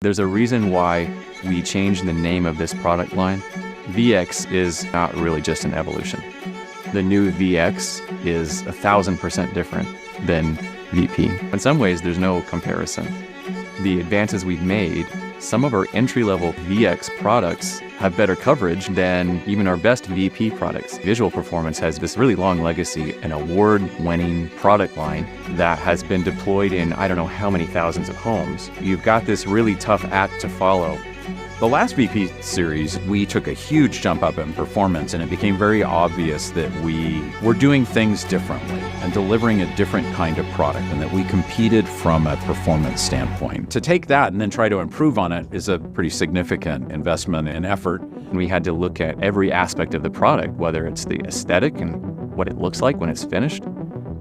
There's a reason why we changed the name of this product line. VX is not really just an evolution. The new VX is 1,000% different than VP. In some ways, there's no comparison. The advances we've made, some of our entry-level VX products have better coverage than even our best VP products. Visual Performance has this really long legacy, an award-winning product line that has been deployed in I don't know how many thousands of homes. You've got this really tough act to follow. The last VP series, we took a huge jump up in performance, and it became very obvious that we were doing things differently and delivering a different kind of product, and that we competed from a performance standpoint. To take that and then try to improve on it is a pretty significant investment and effort. And we had to look at every aspect of the product, whether it's the aesthetic and what it looks like when it's finished,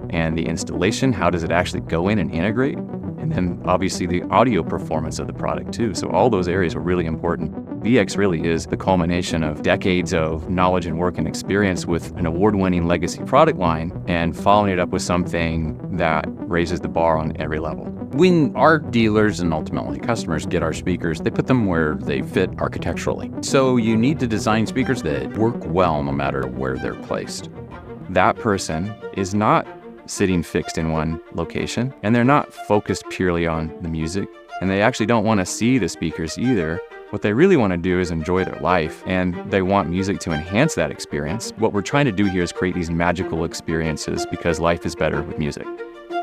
and the installation, how does it actually go in and integrate? And then obviously the audio performance of the product too. So all those areas were really important. VX really is the culmination of decades of knowledge and work and experience with an award-winning legacy product line and following it up with something that raises the bar on every level. When our dealers and ultimately customers get our speakers, they put them where they fit architecturally. So you need to design speakers that work well no matter where they're placed. That person is not sitting fixed in one location, and they're not focused purely on the music, and they actually don't want to see the speakers either. What they really want to do is enjoy their life, and they want music to enhance that experience. What we're trying to do here is create these magical experiences because life is better with music.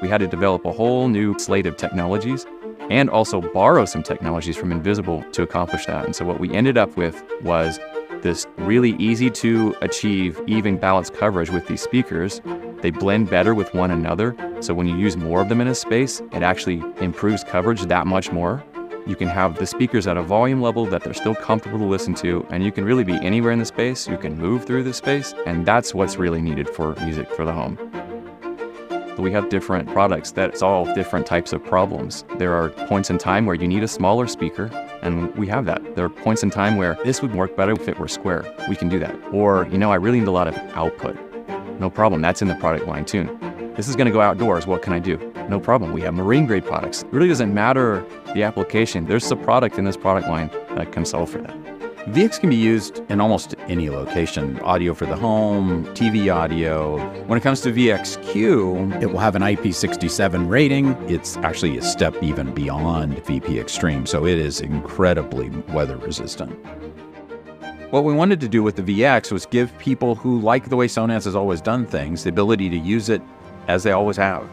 We had to develop a whole new slate of technologies and also borrow some technologies from Invisible to accomplish that. And so what we ended up with was this really easy to achieve even balanced coverage with these speakers. They blend better with one another. So when you use more of them in a space, it actually improves coverage that much more. You can have the speakers at a volume level that they're still comfortable to listen to, and you can really be anywhere in the space. You can move through the space, and that's what's really needed for music for the home. We have different products that solve different types of problems. There are points in time where you need a smaller speaker, and we have that. There are points in time where this would work better if it were square. We can do that. Or, I really need a lot of output. No problem, that's in the product line too. This is gonna go outdoors, what can I do? No problem, we have marine grade products. It really doesn't matter the application. There's a product in this product line that can solve for that. VX can be used in almost any location. Audio for the home, TV audio. When it comes to VXQ, it will have an IP67 rating. It's actually a step even beyond VP Extreme, so it is incredibly weather resistant. What we wanted to do with the VX was give people who like the way Sonance has always done things the ability to use it as they always have.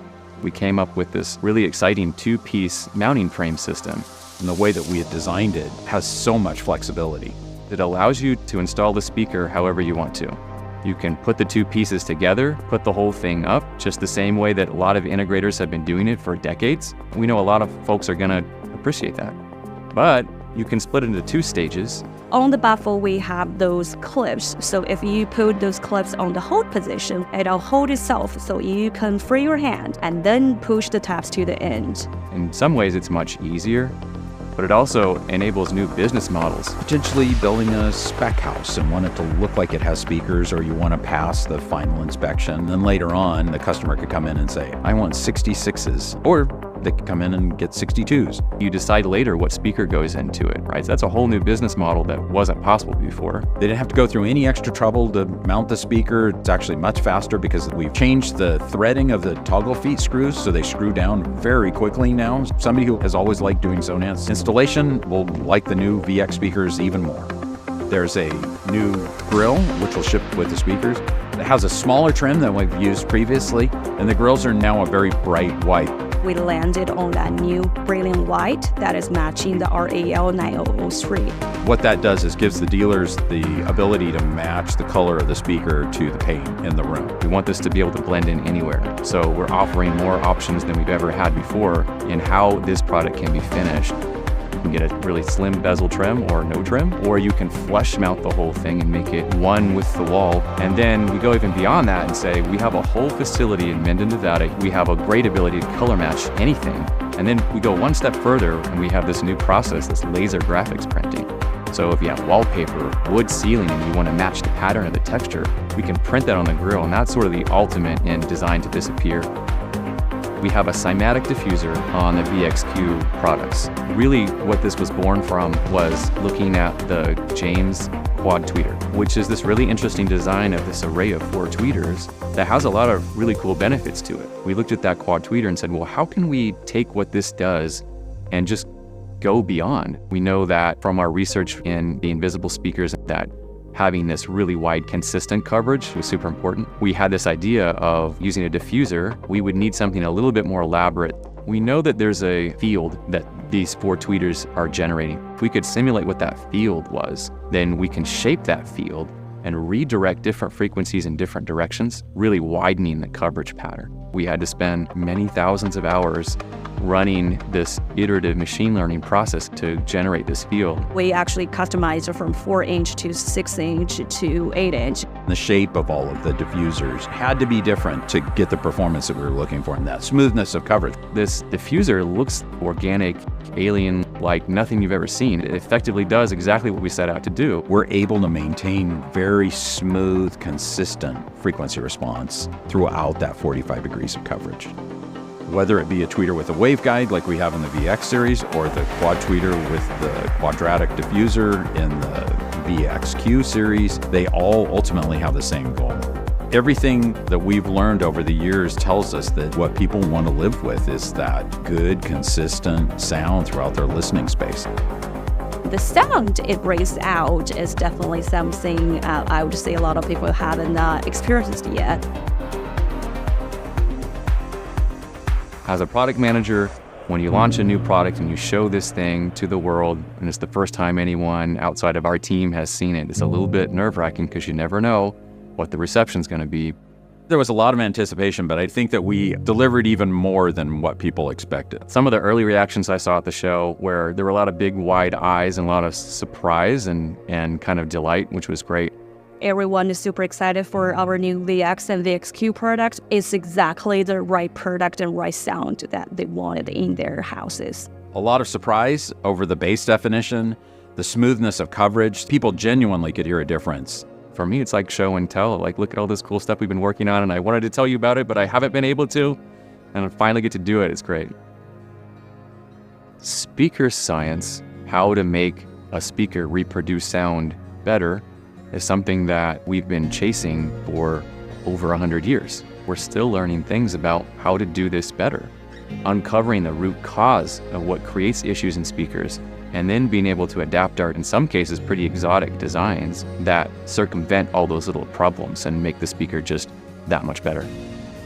We came up with this really exciting two-piece mounting frame system. And the way that we had designed it has so much flexibility. It allows you to install the speaker however you want to. You can put the two pieces together, put the whole thing up, just the same way that a lot of integrators have been doing it for decades. We know a lot of folks are gonna appreciate that. But you can split it into two stages. On the baffle, we have those clips. So if you put those clips on the hold position, it'll hold itself so you can free your hand and then push the tabs to the end. In some ways, it's much easier, but it also enables new business models. Potentially building a spec house and want it to look like it has speakers, or you want to pass the final inspection. Then later on, the customer could come in and say, I want 66s, or they could come in and get 62s. You decide later what speaker goes into it, right? So that's a whole new business model that wasn't possible before. They didn't have to go through any extra trouble to mount the speaker. It's actually much faster because we've changed the threading of the toggle feet screws, so they screw down very quickly now. Somebody who has always liked doing Sonance installation will like the new VX speakers even more. There's a new grill, which will ship with the speakers. It has a smaller trim than we've used previously, and the grills are now a very bright white. We landed on that new brilliant white that is matching the RAL 9003. What that does is gives the dealers the ability to match the color of the speaker to the paint in the room. We want this to be able to blend in anywhere. So we're offering more options than we've ever had before in how this product can be finished. You can get a really slim bezel trim or no trim, or you can flush mount the whole thing and make it one with the wall. And then we go even beyond that and say, we have a whole facility in Minden, Nevada. We have a great ability to color match anything. And then we go one step further and we have this new process, this laser graphics printing. So if you have wallpaper, wood ceiling, and you want to match the pattern or the texture, we can print that on the grill, and that's sort of the ultimate in design to disappear. We have a cymatic diffuser on the VXQ products. Really, what this was born from was looking at the James quad tweeter, which is this really interesting design of this array of 4 tweeters that has a lot of really cool benefits to it. We looked at that quad tweeter and said, well, how can we take what this does and just go beyond? We know that from our research in the invisible speakers that having this really wide, consistent coverage was super important. We had this idea of using a diffuser. We would need something a little bit more elaborate. We know that there's a field that these 4 tweeters are generating. If we could simulate what that field was, then we can shape that field and redirect different frequencies in different directions, really widening the coverage pattern. We had to spend many thousands of hours running this iterative machine learning process to generate this field. We actually customized it from 4-inch to 6-inch to 8-inch. The shape of all of the diffusers had to be different to get the performance that we were looking for and that smoothness of coverage. This diffuser looks organic, alien, like nothing you've ever seen. It effectively does exactly what we set out to do. We're able to maintain very smooth, consistent frequency response throughout that 45 degrees of coverage. Whether it be a tweeter with a waveguide like we have in the VX series, or the quad tweeter with the quadratic diffuser in the VXQ series, they all ultimately have the same goal. Everything that we've learned over the years tells us that what people want to live with is that good, consistent sound throughout their listening space. The sound it brings out is definitely something I would say a lot of people haven't experienced yet. As a product manager, when you launch a new product and you show this thing to the world, and it's the first time anyone outside of our team has seen it, it's a little bit nerve-wracking because you never know what the reception's going to be. There was a lot of anticipation, but I think that we delivered even more than what people expected. Some of the early reactions I saw at the show where there were a lot of big wide eyes and a lot of surprise and kind of delight, which was great. Everyone is super excited for our new VX and VXQ product. It's exactly the right product and right sound that they wanted in their houses. A lot of surprise over the bass definition, the smoothness of coverage. People genuinely could hear a difference. For me, it's like show and tell. Like, look at all this cool stuff we've been working on, and I wanted to tell you about it, but I haven't been able to, and I finally get to do it. It's great. Speaker science, how to make a speaker reproduce sound better, is something that we've been chasing for over 100 years. We're still learning things about how to do this better, uncovering the root cause of what creates issues in speakers, and then being able to adapt our, in some cases, pretty exotic designs that circumvent all those little problems and make the speaker just that much better.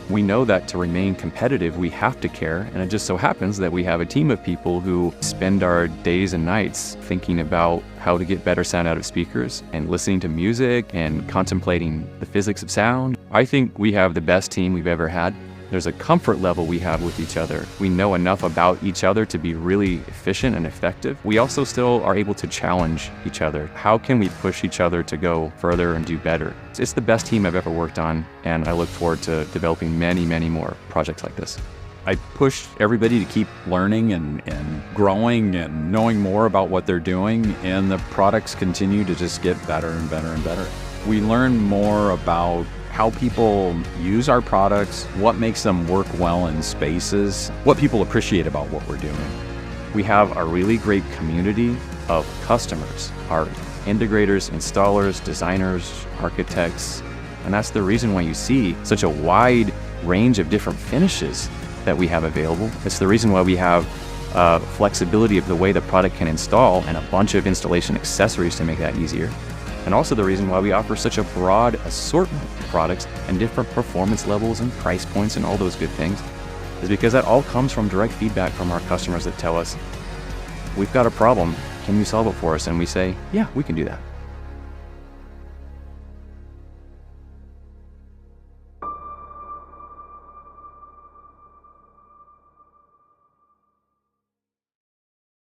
We know that to remain competitive, we have to care, and it just so happens that we have a team of people who spend our days and nights thinking about how to get better sound out of speakers and listening to music and contemplating the physics of sound. I think we have the best team we've ever had. There's a comfort level we have with each other. We know enough about each other to be really efficient and effective. We also still are able to challenge each other. How can we push each other to go further and do better? It's the best team I've ever worked on, and I look forward to developing many, many more projects like this. I push everybody to keep learning and growing and knowing more about what they're doing, and the products continue to just get better and better and better. We learn more about how people use our products, what makes them work well in spaces, what people appreciate about what we're doing. We have a really great community of customers, our integrators, installers, designers, architects, and that's the reason why you see such a wide range of different finishes that we have available. It's the reason why we have flexibility of the way the product can install and a bunch of installation accessories to make that easier. And also the reason why we offer such a broad assortment of products and different performance levels and price points and all those good things is because that all comes from direct feedback from our customers that tell us, we've got a problem, can you solve it for us? And we say, yeah, we can do that.